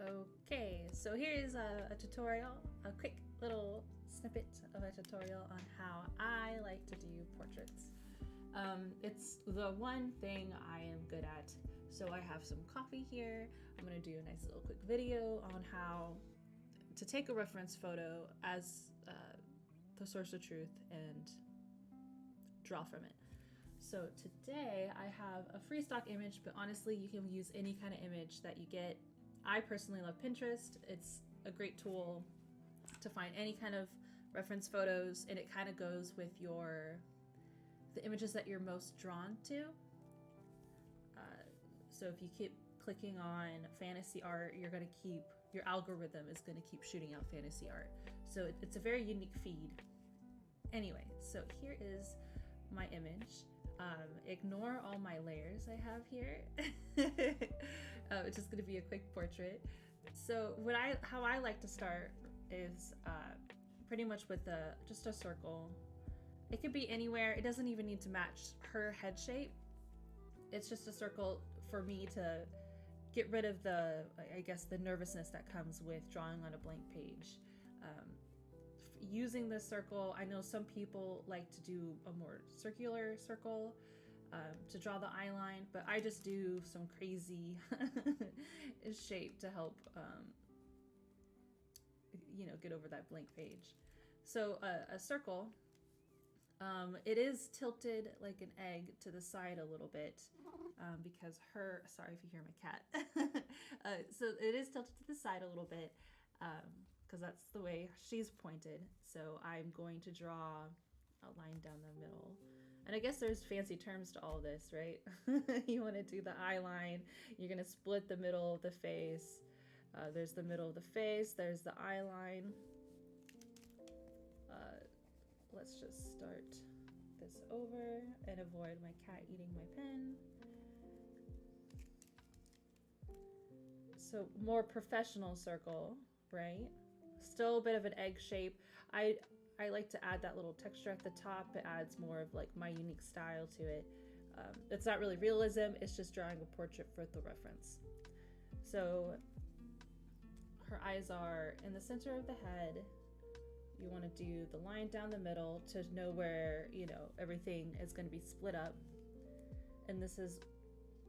Okay, so here is a tutorial, a quick little snippet of a tutorial on how I like to do portraits. It's the one thing I am good at. So I have some coffee here. I'm gonna do a nice little quick video on how to take a reference photo as the source of truth and draw from it. So today I have a free stock image, but honestly you can use any kind of image that you get. I personally love Pinterest. It's a great tool to find any kind of reference photos, and it kind of goes with the images that you're most drawn to. So if you keep clicking on fantasy art, your algorithm is gonna keep shooting out fantasy art. So it's a very unique feed. Anyway, so here is my image. Ignore all my layers I have here. It's just gonna be a quick portrait. So how I like to start is pretty much with just a circle. It could be anywhere. It doesn't even need to match her head shape. It's just a circle for me to get rid of the nervousness that comes with drawing on a blank page. Using this circle, I know some people like to do a more circular circle to draw the eye line, but I just do some crazy shape to help get over that blank page. So a circle, it is tilted like an egg to the side a little bit because sorry if you hear my cat. So it is tilted to the side a little bit because that's the way she's pointed. So I'm going to draw a line down the middle. And I guess there's fancy terms to all this, right? You want to do the eye line, you're going to split the middle of the face. There's the middle of the face, there's the eye line. Let's just start this over and avoid my cat eating my pen. So more professional circle, right? Still a bit of an egg shape. I like to add that little texture at the top. It adds more of like my unique style to it. It's not really realism, it's just drawing a portrait for the reference. So her eyes are in the center of the head. You want to do the line down the middle to know where, everything is going to be split up. And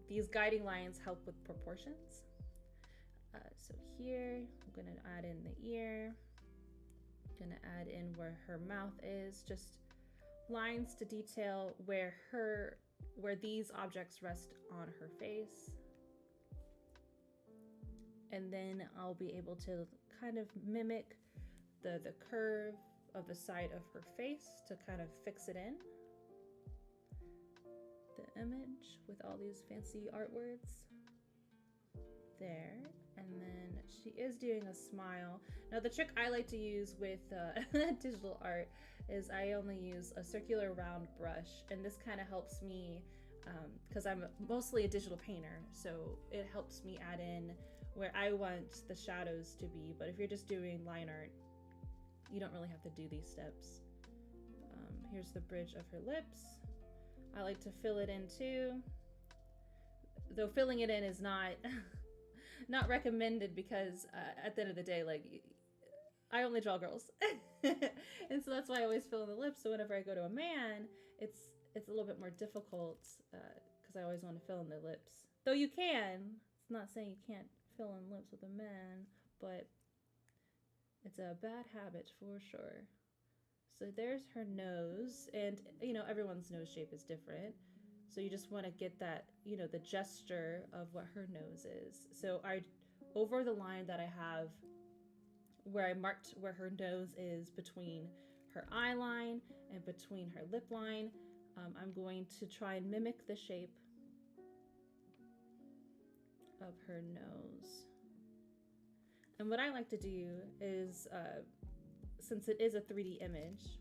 these guiding lines help with proportions. So here, I'm going to add in the ear. I'm going to add in where her mouth is, just lines to detail where these objects rest on her face. And then I'll be able to kind of mimic the curve of the side of her face to kind of fix it in. The image with all these fancy art words. There, and then she is doing a smile. Now the trick I like to use with digital art is I only use a circular round brush, and this kind of helps me because I'm mostly a digital painter, so it helps me add in where I want the shadows to be. But if you're just doing line art, you don't really have to do these steps. Here's the bridge of her lips. I like to fill it in too, though filling it in is not not recommended because at the end of the day, like, I only draw girls. And so that's why I always fill in the lips. So whenever I go to a man, it's a little bit more difficult because I always want to fill in the lips. Though you can. It's not saying you can't fill in lips with a man, but it's a bad habit for sure. So there's her nose, and everyone's nose shape is different. So you just want to get that, the gesture of what her nose is. So over the line that I have where I marked where her nose is between her eye line and between her lip line, I'm going to try and mimic the shape of her nose. And what I like to do is, since it is a 3D image,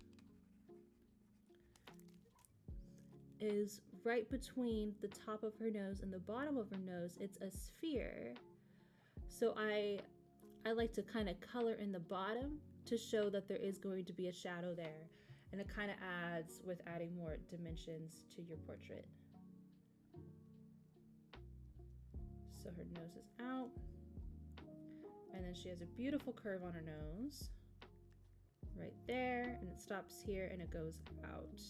is right between the top of her nose and the bottom of her nose, it's a sphere. So I like to kind of color in the bottom to show that there is going to be a shadow there. And it kind of adds with adding more dimensions to your portrait. So her nose is out. And then she has a beautiful curve on her nose right there, and it stops here and it goes out.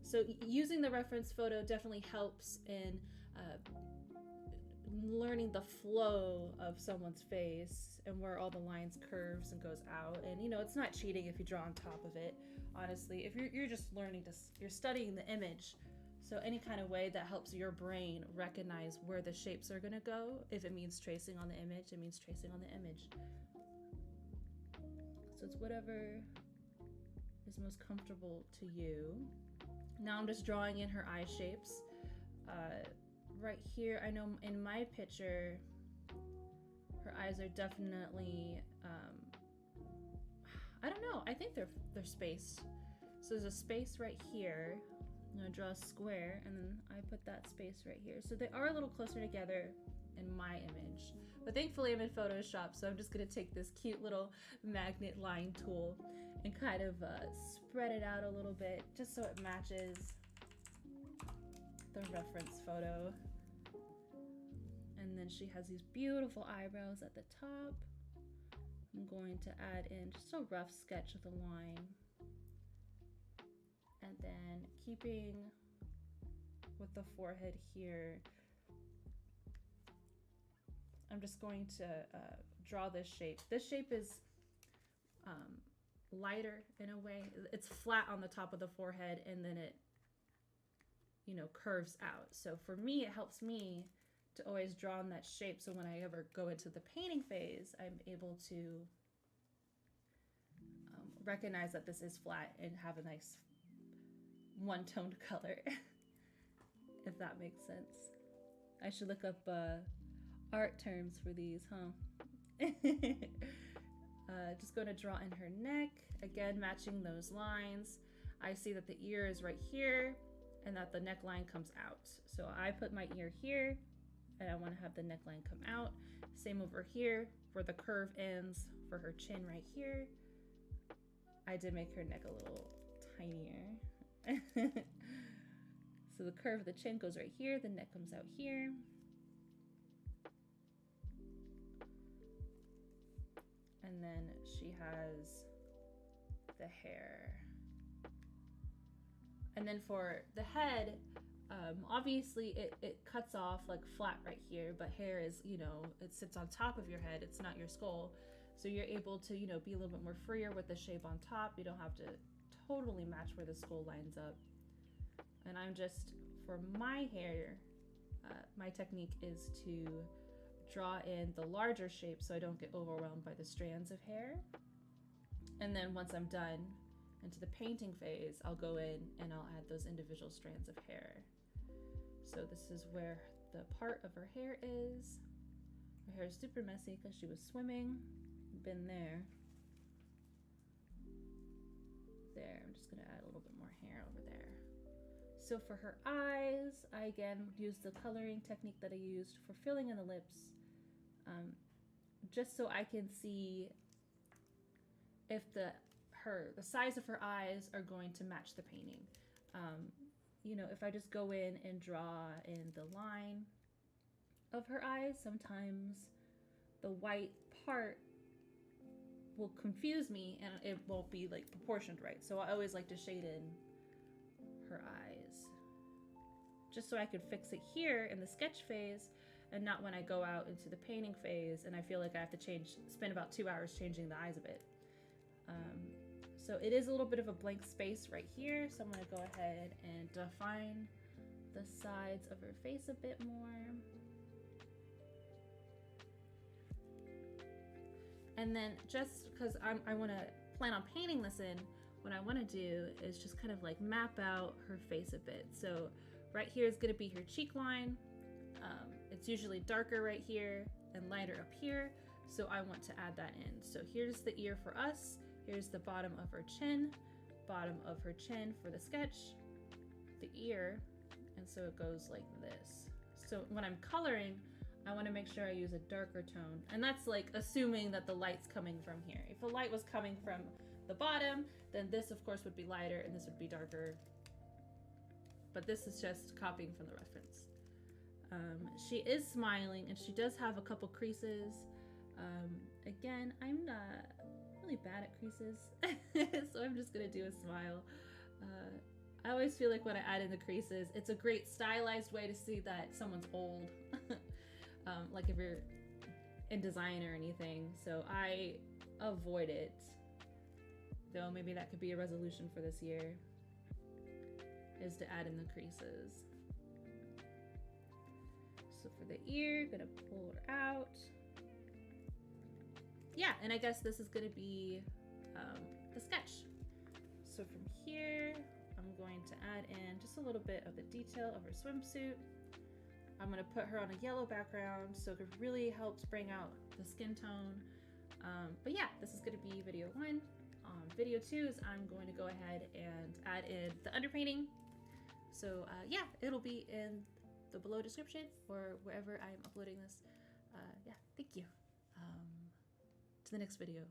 So using the reference photo definitely helps in learning the flow of someone's face and where all the lines curves and goes out. And you know, it's not cheating if you draw on top of it, honestly. If you're just learning to, you're studying the image. So any kind of way that helps your brain recognize where the shapes are gonna go. If it means tracing on the image, it means tracing on the image. So it's whatever is most comfortable to you. Now I'm just drawing in her eye shapes. Right here, I know in my picture, her eyes are definitely, I don't know, I think they're spaced. So there's a space right here. I'm gonna draw a square, and then I put that space right here. So they are a little closer together in my image. But thankfully I'm in Photoshop, so I'm just gonna take this cute little magnet line tool and kind of spread it out a little bit, just so it matches the reference photo. And then she has these beautiful eyebrows at the top. I'm going to add in just a rough sketch of the line. And then keeping with the forehead here, I'm just going to draw this shape. This shape is lighter in a way. It's flat on the top of the forehead, and then it, you know, curves out. So for me, it helps me to always draw in that shape, so when I ever go into the painting phase, I'm able to recognize that this is flat and have a nice one-toned color, if that makes sense. I should look up art terms for these, huh? Just going to draw in her neck, again matching those lines. I see that the ear is right here and that the neckline comes out. So I put my ear here, and I want to have the neckline come out. Same over here where the curve ends for her chin right here. I did make her neck a little tinier. So the curve of the chin goes right here, the neck comes out here. And then she has the hair. And then for the head, obviously it cuts off like flat right here, but hair is, you know, it sits on top of your head. It's not your skull. So you're able to, you know, be a little bit more freer with the shape on top. You don't have to totally match where the skull lines up. And I'm just, for my hair, my technique is to draw in the larger shape so I don't get overwhelmed by the strands of hair. And then once I'm done into the painting phase, I'll go in and I'll add those individual strands of hair. So this is where the part of her hair is. Her hair is super messy because she was swimming. Been there. There, I'm just gonna add a little bit more hair over there. So for her eyes, I again used the coloring technique that I used for filling in the lips, just so I can see if the size of her eyes are going to match the painting. You know, if I just go in and draw in the line of her eyes, sometimes the white part will confuse me and it won't be like proportioned right. So I always like to shade in her eyes, just so I could fix it here in the sketch phase and not when I go out into the painting phase and I feel like I have to spend about 2 hours changing the eyes a bit. So it is a little bit of a blank space right here. So I'm gonna go ahead and define the sides of her face a bit more. And then just because I want to plan on painting this in, what I want to do is just kind of like map out her face a bit. So right here is going to be her cheek line. It's usually darker right here and lighter up here. So I want to add that in. So here's the ear for us. Here's the bottom of her chin for the sketch, the ear. And so it goes like this. So when I'm coloring, I want to make sure I use a darker tone. And that's like assuming that the light's coming from here. If the light was coming from the bottom, then this of course would be lighter and this would be darker. But this is just copying from the reference. She is smiling and she does have a couple creases. Again, I'm not really bad at creases, so I'm just gonna do a smile. I always feel like when I add in the creases, it's a great stylized way to see that someone's old. Like if you're in design or anything, so I avoid it. Though maybe that could be a resolution for this year, is to add in the creases. So for the ear, gonna pull her out. Yeah, and I guess this is gonna be the sketch. So from here, I'm going to add in just a little bit of the detail of her swimsuit. I'm gonna put her on a yellow background so it really helps bring out the skin tone. But yeah, this is gonna be video 1. Video 2 is I'm going to go ahead and add in the underpainting. So yeah, it'll be in the below description or wherever I'm uploading this. Yeah, thank you. To the next video.